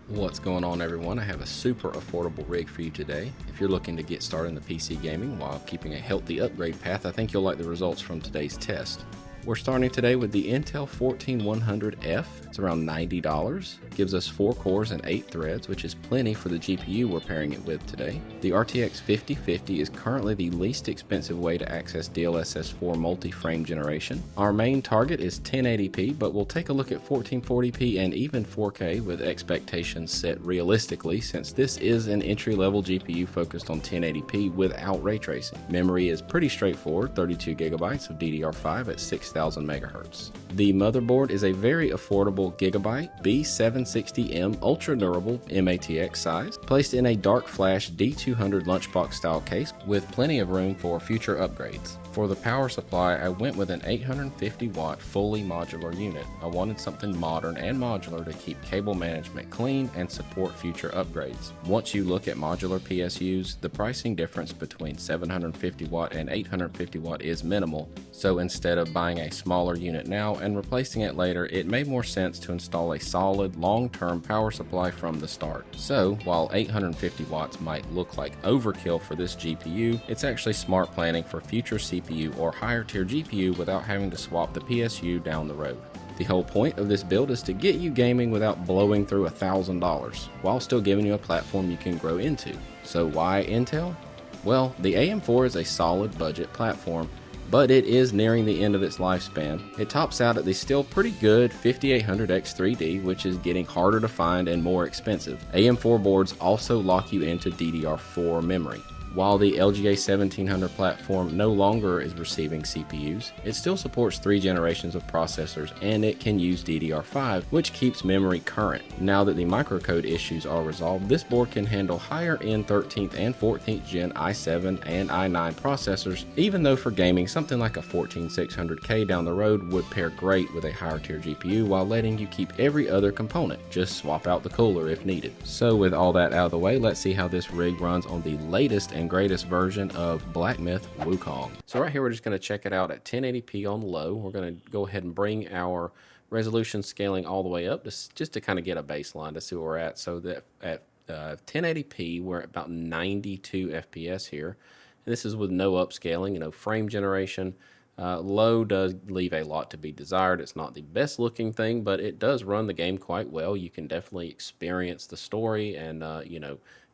What's going on, everyone? I have a super affordable rig for you today. If you're looking to get started in the PC gaming while keeping a healthy upgrade path, I think you'll like the results from today's test. We're starting today with the Intel 14100F. It's around $90. Gives us 4 cores and 8 threads, which is plenty for the GPU we're pairing it with today. The RTX 5050 is currently the least expensive way to access DLSS 4 multi-frame generation. Our main target is 1080p, but we'll take a look at 1440p and even 4K with expectations set realistically, since this is an entry-level GPU focused on 1080p without ray tracing. Memory is pretty straightforward, 32 gigabytes of DDR5 at 6000 MHz. The motherboard is a very affordable Gigabyte B760M ultra durable MATX size, placed in a dark flash D200 lunchbox style case with plenty of room for future upgrades. For the power supply, I went with an 850 watt fully modular unit. I wanted something modern and modular to keep cable management clean and support future upgrades. Once you look at modular PSUs, the pricing difference between 750 watt and 850 watt is minimal, so instead of buying a smaller unit now and replacing it later, it made more sense to install a solid long-term power supply from the start. So while 850 watts might look like overkill for this GPU, it's actually smart planning for future CPU or higher tier GPU without having to swap the PSU down the road. The whole point of this build is to get you gaming without blowing through $1,000, while still giving you a platform you can grow into. So why Intel? Well, the AM4 is a solid budget platform, but it is nearing the end of its lifespan. It tops out at the still pretty good 5800X3D, which is getting harder to find and more expensive. AM4 boards also lock you into DDR4 memory. While the LGA 1700 platform no longer is receiving CPUs, it still supports 3 generations of processors, and it can use DDR5, which keeps memory current. Now that the microcode issues are resolved, this board can handle higher end 13th and 14th gen i7 and i9 processors, even though for gaming, something like a 14600K down the road would pair great with a higher tier GPU while letting you keep every other component. Just swap out the cooler if needed. So with all that out of the way, let's see how this rig runs on the latest and greatest version of Black Myth Wukong. So right here, we're just going to check it out at 1080p on low. We're going to go ahead and bring our resolution scaling all the way up just to kind of get a baseline to see where we're at. So that at 1080p, we're at about 92 FPS here. And this is with no upscaling, frame generation. Low does leave a lot to be desired. It's not the best looking thing, but it does run the game quite well. You can definitely experience the story and,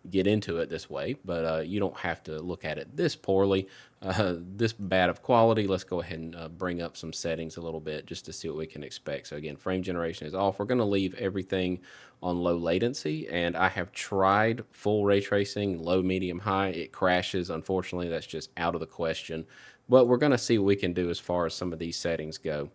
get into it this way, but you don't have to look at it this poorly, this bad of quality. Let's go ahead and bring up some settings a little bit just to see what we can expect. So again, frame generation is off. We're going to leave everything on low latency, and I have tried full ray tracing, low, medium, high. It crashes. Unfortunately, that's just out of the question, but we're going to see what we can do as far as some of these settings go.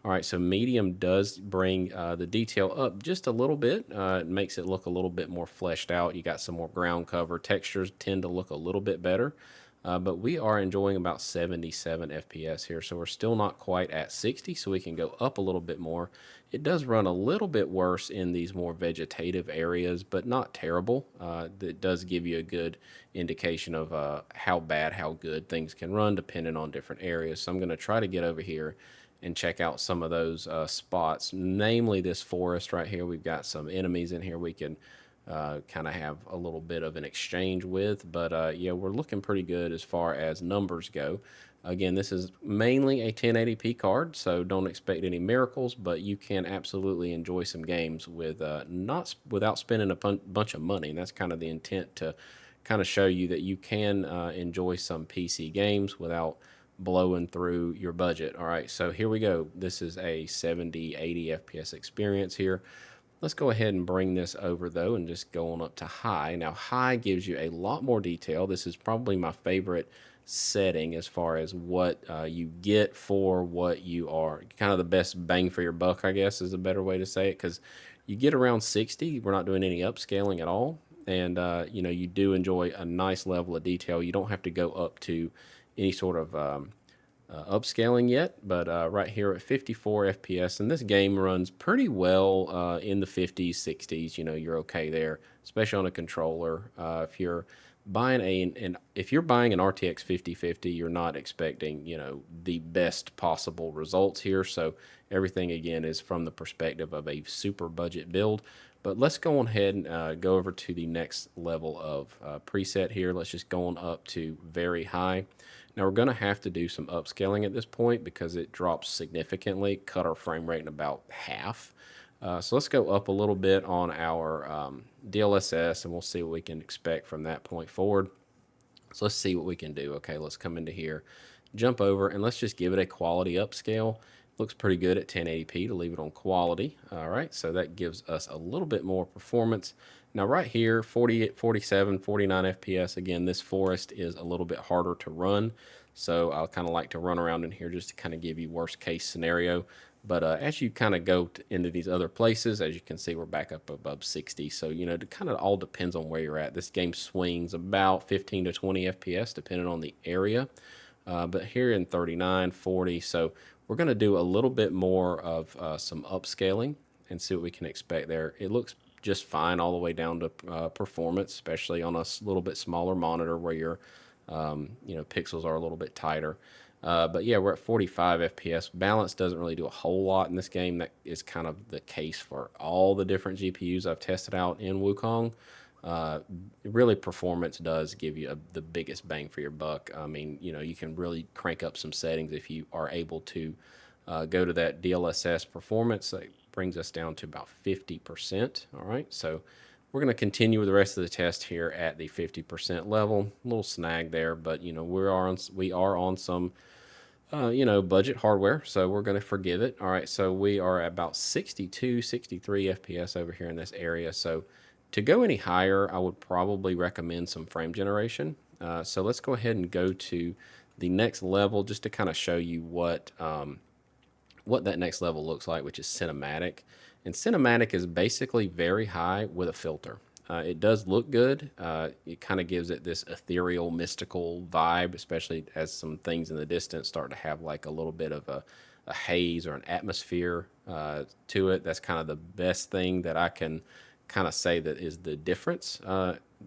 All right, so medium does bring the detail up just a little bit. It makes it look a little bit more fleshed out. You got some more ground cover. Textures tend to look a little bit better, but we are enjoying about 77 FPS here, so we're still not quite at 60, so we can go up a little bit more. It does run a little bit worse in these more vegetative areas, but not terrible. It does give you a good indication of how bad, how good things can run depending on different areas. So I'm going to try to get over here and check out some of those spots, namely this forest right here. We've got some enemies in here we can kind of have a little bit of an exchange with, but yeah, we're looking pretty good as far as numbers go. Again, this is mainly a 1080p card, so don't expect any miracles, but you can absolutely enjoy some games with not without spending a bunch of money. And that's kind of the intent, to kind of show you that you can enjoy some PC games without blowing through your budget. All right, so here we go. This is a 70, 80 FPS experience here. Let's go ahead and bring this over though and just go on up to high. Now high gives you a lot more detail. This is probably my favorite setting as far as what you get for what you are. Kind of the best bang for your buck, I guess, is a better way to say it, because you get around 60. We're not doing any upscaling at all, and you do enjoy a nice level of detail. You don't have to go up to any sort of upscaling yet, but right here at 54 FPS, and this game runs pretty well in the 50s, 60s. You're okay there, especially on a controller. If you're buying an RTX 5050, you're not expecting the best possible results here. So everything again is from the perspective of a super budget build. But let's go on ahead and go over to the next level of preset here. Let's just go on up to very high. Now we're going to have to do some upscaling at this point because it drops significantly, cut our frame rate in about half. So let's go up a little bit on our DLSS, and we'll see what we can expect from that point forward. So let's see what we can do. Okay, let's come into here, jump over, and let's just give it a quality upscale. Looks pretty good at 1080p to leave it on quality. All right, so that gives us a little bit more performance. Now right here, 48, 47, 49 FPS. Again, this forest is a little bit harder to run, so I'll kind of like to run around in here just to kind of give you worst case scenario. But as you kind of go into these other places, as you can see, we're back up above 60. So, you know, it kind of all depends on where you're at. This game swings about 15 to 20 FPS depending on the area. But here in 39, 40, so we're going to do a little bit more of some upscaling and see what we can expect there. It looks just fine all the way down to performance, especially on a little bit smaller monitor where your you know, pixels are a little bit tighter. But yeah, we're at 45 FPS. Balance doesn't really do a whole lot in this game. That is kind of the case for all the different GPUs I've tested out in Wukong. Really, performance does give you the biggest bang for your buck. I mean, you know, you can really crank up some settings if you are able to go to that DLSS performance. That brings us down to about 50%. All right, so we're going to continue with the rest of the test here at the 50% level. A little snag there, but you know, we are on some you know, budget hardware, so we're going to forgive it. All right, so we are at about 62, 63 FPS over here in this area. So to go any higher, I would probably recommend some frame generation. So let's go ahead and go to the next level just to kind of show you what that next level looks like, which is cinematic. And cinematic is basically very high with a filter. It does look good. It kind of gives it this ethereal, mystical vibe, especially as some things in the distance start to have like a little bit of a haze or an atmosphere to it. That's kind of the best thing that I can kind of say that is the difference,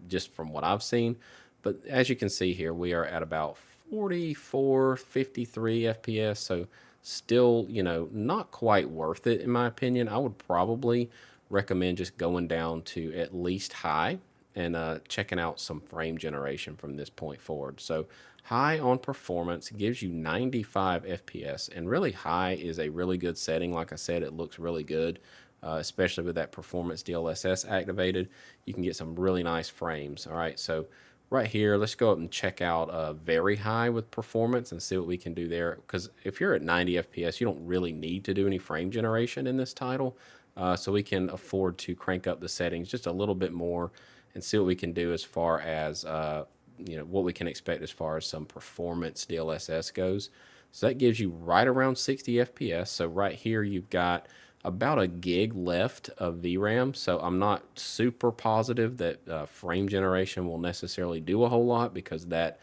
just from what I've seen. But as you can see here, we are at about 44, 53 FPS. So still, you know, not quite worth it in my opinion. I would probably recommend just going down to at least high and checking out some frame generation from this point forward. So high on performance gives you 95 FPS, and really high is a really good setting. Like I said, it looks really good, especially with that performance DLSS activated. You can get some really nice frames. All right, so right here, let's go up and check out very high with performance and see what we can do there. Because if you're at 90 FPS, you don't really need to do any frame generation in this title. So we can afford to crank up the settings just a little bit more and see what we can do as far as, you know, what we can expect as far as some performance DLSS goes. So that gives you right around 60 FPS. So right here, you've got about a gig left of VRAM. So I'm not super positive that frame generation will necessarily do a whole lot because that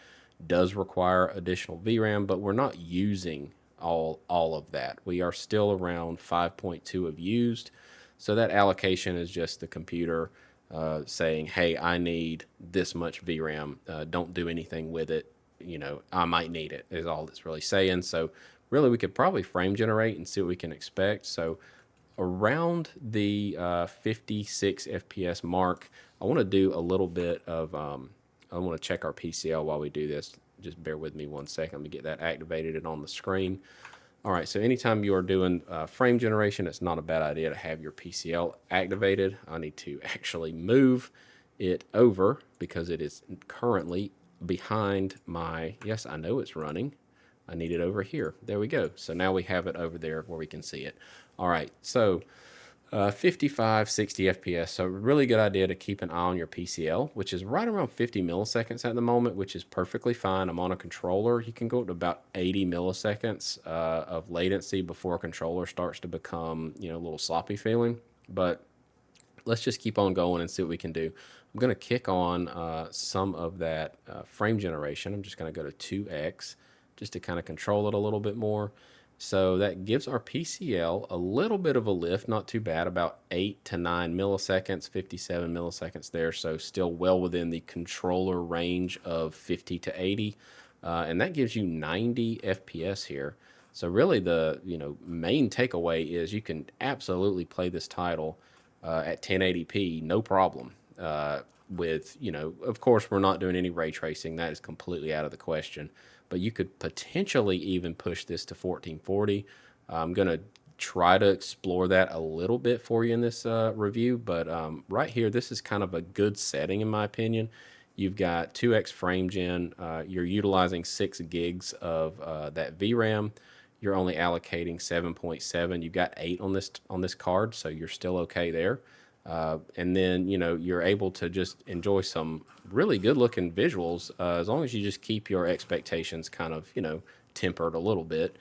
does require additional VRAM, but we're not using all of that. We are still around 5.2 of used. So that allocation is just the computer saying, hey, I need this much VRAM. Don't do anything with it. You know, I might need it is all it's really saying. So really we could probably frame generate and see what we can expect. So around the 56 FPS mark, I want to do a little bit of, I want to check our PCL while we do this. Just bear with me 1 second. Let me get that activated and on the screen. All right, so anytime you are doing frame generation, it's not a bad idea to have your PCL activated. I need to actually move it over because it is currently behind my, yes, I know it's running. I need it over here. There we go. So now we have it over there where we can see it. All right, so 55, 60 FPS. So really good idea to keep an eye on your PCL, which is right around 50 milliseconds at the moment, which is perfectly fine. I'm on a controller. You can go up to about 80 milliseconds of latency before a controller starts to become, you know, a little sloppy feeling. But let's just keep on going and see what we can do. I'm going to kick on some of that frame generation. I'm just going to go to 2x just to kind of control it a little bit more. So that gives our PCL a little bit of a lift, not too bad, about 8 to 9 milliseconds, 57 milliseconds there. So still well within the controller range of 50 to 80. And that gives you 90 FPS here. So really the, you know, main takeaway is you can absolutely play this title at 1080p, no problem. With, of course, we're not doing any ray tracing. That is completely out of the question. But you could potentially even push this to 1440. I'm going to try to explore that a little bit for you in this review. But right here, this is kind of a good setting, in my opinion. You've got 2x frame gen. You're utilizing 6 gigs of that VRAM. You're only allocating 7.7. You've got 8 on this card, so you're still okay there. And then, you're able to just enjoy some really good looking visuals as long as you just keep your expectations kind of, tempered a little bit.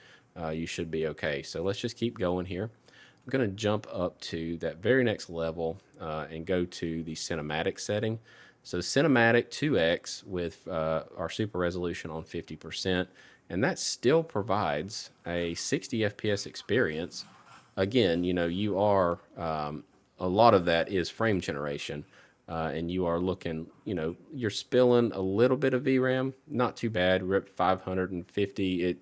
You should be okay. So let's just keep going here. I'm going to jump up to that very next level and go to the cinematic setting. So cinematic 2x with our super resolution on 50%, and that still provides a 60 FPS experience. Again, you are a lot of that is frame generation, and you are looking, you're spilling a little bit of VRAM, not too bad. We're at 550.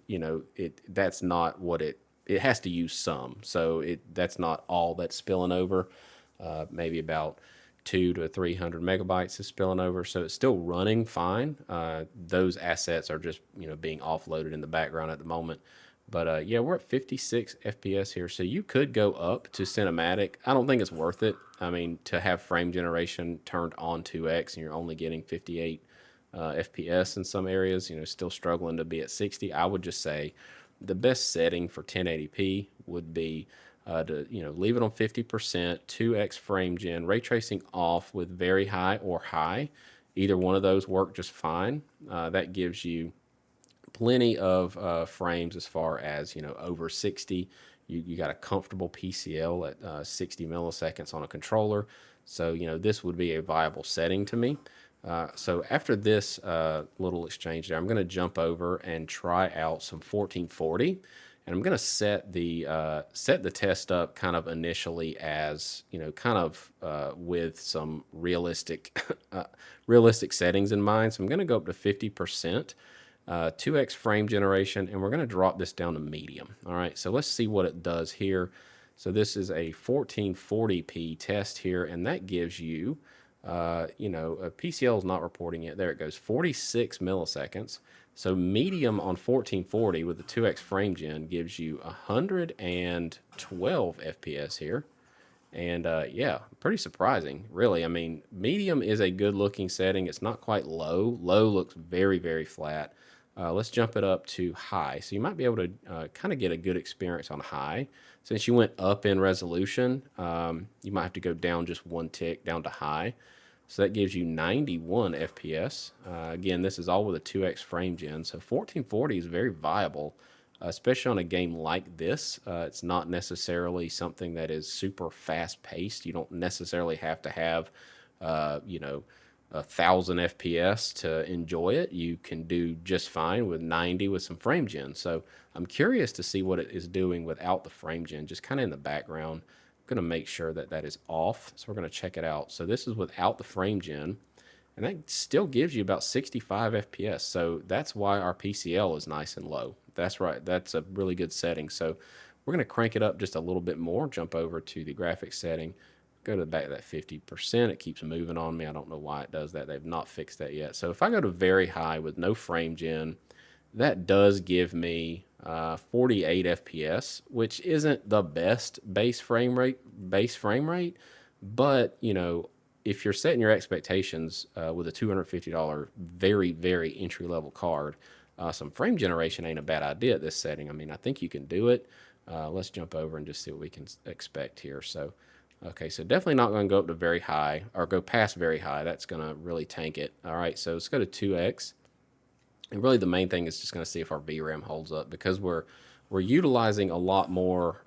That's not what it has to use some, so that's not all that's spilling over. Maybe about 200 to 300 megabytes is spilling over, so it's still running fine. Those assets are just being offloaded in the background at the moment. But yeah, we're at 56 FPS here, so you could go up to cinematic. I don't think it's worth it. I mean, to have frame generation turned on 2x and you're only getting 58 FPS in some areas, still struggling to be at 60. I would just say the best setting for 1080p would be to leave it on 50%, 2x frame gen, ray tracing off with very high or high. Either one of those work just fine. That gives you plenty of frames as far as over 60. You got a comfortable PCL at 60 milliseconds on a controller, so this would be a viable setting to me. So after this little exchange there, I'm going to jump over and try out some 1440, and I'm going to set the test up kind of initially as with some realistic realistic settings in mind. So I'm going to go up to 50%. 2x frame generation, and we're going to drop this down to medium. All right, so let's see what it does here. So this is a 1440p test here, and that gives you, PCL is not reporting it. There it goes, 46 milliseconds. So medium on 1440 with the 2x frame gen gives you 112 FPS here. And yeah, pretty surprising, really. I mean, medium is a good looking setting. It's not quite low. Low looks very, very flat. Let's jump it up to high. So you might be able to kind of get a good experience on high. Since you went up in resolution, you might have to go down just one tick down to high. So that gives you 91 FPS. Again, this is all with a 2x frame gen. So 1440 is very viable, especially on a game like this. It's not necessarily something that is super fast paced. You don't necessarily have to have, 1,000 FPS to enjoy it. You can do just fine with 90 with some frame gen. So I'm curious to see what it is doing without the frame gen, just kind of in the background. I'm going to make sure that that is off. So we're going to check it out. So this is without the frame gen, and that still gives you about 65 FPS. So that's why our PCL is nice and low. That's right. That's a really good setting. So we're going to crank it up just a little bit more, jump over to the graphics setting, go to the back of that 50%. It keeps moving on me. I don't know why it does that. They've not fixed that yet. So if I go to very high with no frame gen, that does give me 48 FPS, which isn't the best base frame rate, but if you're setting your expectations with a $250 very, very entry level card, some frame generation ain't a bad idea at this setting. I mean, I think you can do it. Let's jump over and just see what we can expect here. So, okay, so definitely not going to go up to very high or go past very high. That's going to really tank it. All right, so let's go to 2x. And really the main thing is just going to see if our VRAM holds up, because we're utilizing a lot more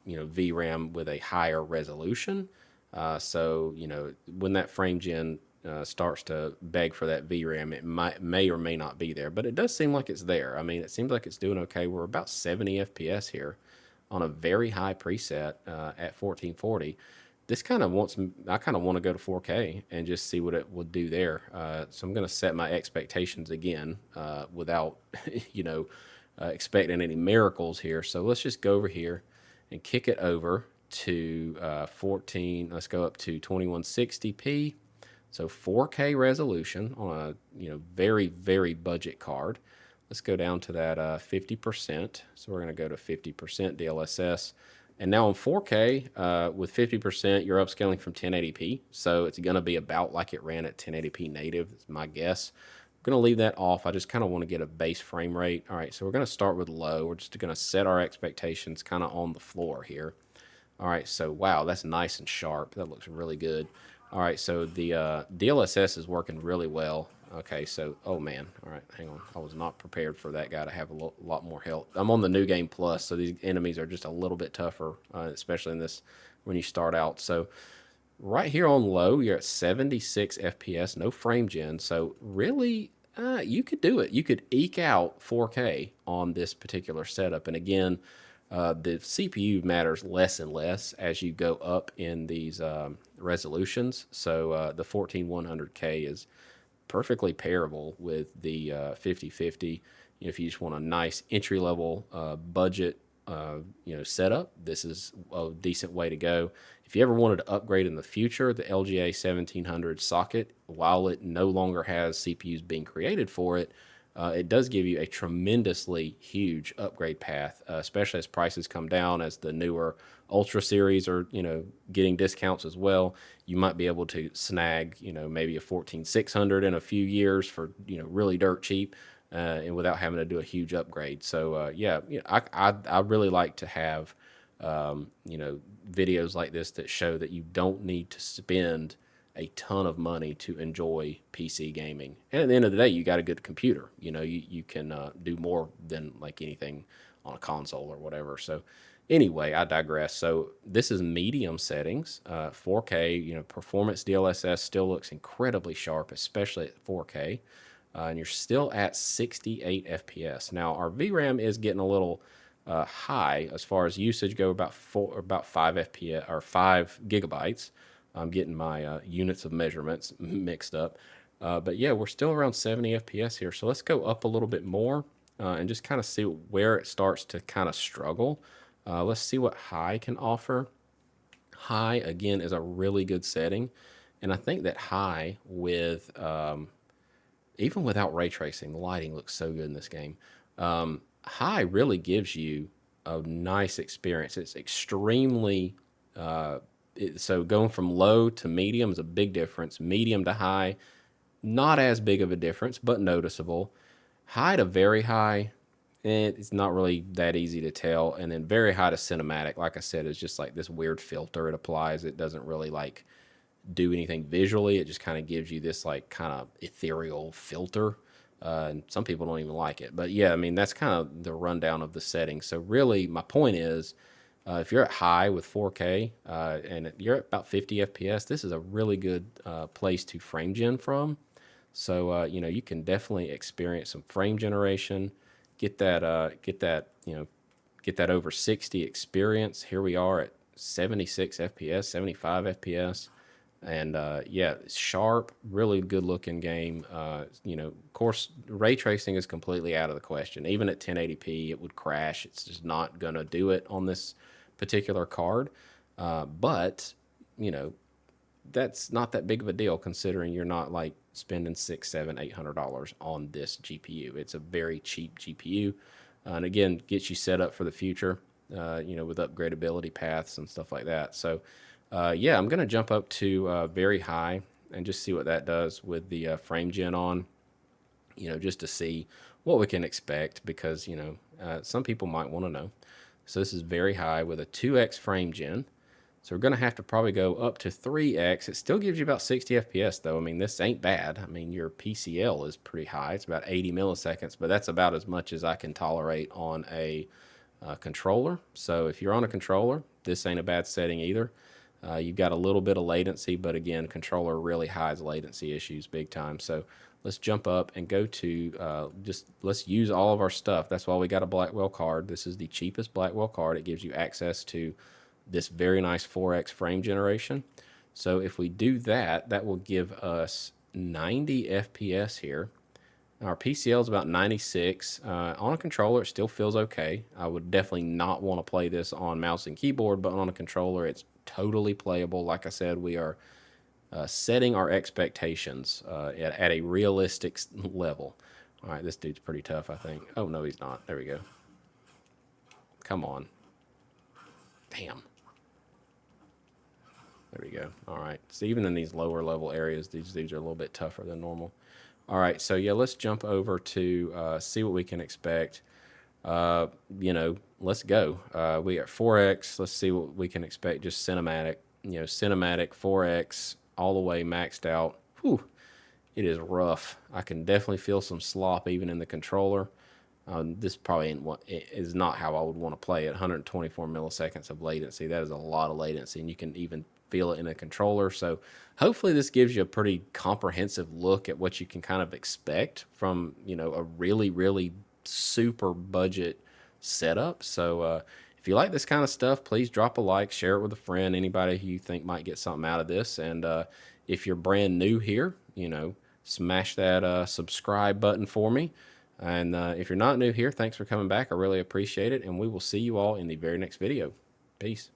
VRAM with a higher resolution. So when that frame gen starts to beg for that VRAM, it may or may not be there, but it does seem like it's there. I mean, it seems like it's doing okay. We're about 70 FPS here on a very high preset at 1440. This kind of I kind of want to go to 4K and just see what it would do there. So I'm going to set my expectations again without, expecting any miracles here. So let's just go over here and kick it over to 14. Let's go up to 2160p. So 4K resolution on a very, very budget card. Let's go down to that 50%. So we're going to go to 50% DLSS. And now on 4K, with 50%, you're upscaling from 1080p. So it's going to be about like it ran at 1080p native, is my guess. I'm going to leave that off. I just kind of want to get a base frame rate. All right, so we're going to start with low. We're just going to set our expectations kind of on the floor here. All right, so wow, that's nice and sharp. That looks really good. All right, so the DLSS is working really well. Okay, so, oh man, all right, hang on. I was not prepared for that guy to have a lot more health. I'm on the New Game Plus, so these enemies are just a little bit tougher, especially in this when you start out. So right here on low, you're at 76 FPS, no frame gen. So really, you could do it. You could eke out 4K on this particular setup. And again, the CPU matters less and less as you go up in these resolutions. So the 14100K is perfectly pairable with the 5050. If you just want a nice entry-level budget setup, this is a decent way to go. If you ever wanted to upgrade in the future, the LGA 1700 socket, while it no longer has CPUs being created for it, it does give you a tremendously huge upgrade path, especially as prices come down, as the newer Ultra series are, getting discounts as well. You might be able to snag, maybe a 14600 in a few years for, really dirt cheap, and without having to do a huge upgrade. So, I really like to have, videos like this that show that you don't need to spend a ton of money to enjoy PC gaming. And at the end of the day, you got a good computer. You can do more than like anything on a console or whatever. So anyway, I digress. So this is medium settings, 4K. Performance DLSS still looks incredibly sharp, especially at 4K. And you're still at 68 FPS. Now our VRAM is getting a little high as far as usage go, about 5 FPS or 5 gigabytes. I'm getting my units of measurements mixed up. But yeah, we're still around 70 FPS here. So let's go up a little bit more and just kind of see where it starts to kind of struggle. Let's see what high can offer. High, again, is a really good setting. And I think that high with, even without ray tracing, the lighting looks so good in this game. High really gives you a nice experience. It's extremely... so going from low to medium is a big difference. Medium to high, not as big of a difference, but noticeable. High to very high, it's not really that easy to tell. And then very high to cinematic, like I said, is just like this weird filter it applies. It doesn't really like do anything visually. It just kind of gives you this like kind of ethereal filter. And some people don't even like it. But yeah, I mean, that's kind of the rundown of the settings. So really, my point is, if you're at high with 4K and you're at about 50 FPS, this is a really good place to frame gen from. So you can definitely experience some frame generation, get that over 60 experience. Here we are at 76 FPS, 75 FPS, and it's sharp, really good looking game. Of course, ray tracing is completely out of the question. Even at 1080p, it would crash. It's just not gonna do it on this particular card, but that's not that big of a deal considering you're not like spending $600, $700, $800 on this GPU. It's a very cheap GPU, and again, gets you set up for the future, with upgradability paths and stuff like that. So I'm gonna jump up to very high and just see what that does with the frame gen on, just to see what we can expect, because some people might want to know. So this is very high with a 2x frame gen. So we're going to have to probably go up to 3x. It still gives you about 60 FPS though. I mean, this ain't bad. I mean, your PCL is pretty high. It's about 80 milliseconds, but that's about as much as I can tolerate on a controller. So if you're on a controller, this ain't a bad setting either. You've got a little bit of latency, but again, controller really hides latency issues big time. So let's jump up and go to, let's use all of our stuff. That's why we got a Blackwell card. This is the cheapest Blackwell card. It gives you access to this very nice 4x frame generation. So if we do that, that will give us 90 FPS here. Our PCL is about 96. On a controller, it still feels okay. I would definitely not want to play this on mouse and keyboard, but on a controller, it's totally playable. Like I said, we are setting our expectations at a realistic level. All right, this dude's pretty tough, I think. Oh, no, he's not. There we go. Come on. Damn. There we go. All right. So even in these lower level areas, these dudes are a little bit tougher than normal. All right. So yeah, let's jump over to see what we can expect. You know, let's go. We got 4X. Let's see what we can expect. Just cinematic. You know, cinematic 4X all the way maxed out. Whew. It is rough. I can definitely feel some slop even in the controller. This probably is not how I would want to play it. 124 milliseconds of latency. That is a lot of latency, and you can even feel it in a controller. So hopefully this gives you a pretty comprehensive look at what you can kind of expect from, you know, a really, really super budget setup. So if you like this kind of stuff, please drop a like, share it with a friend, anybody who you think might get something out of this. And if you're brand new here, you know, smash that subscribe button for me. And if you're not new here, thanks for coming back. I really appreciate it. And we will see you all in the very next video. Peace.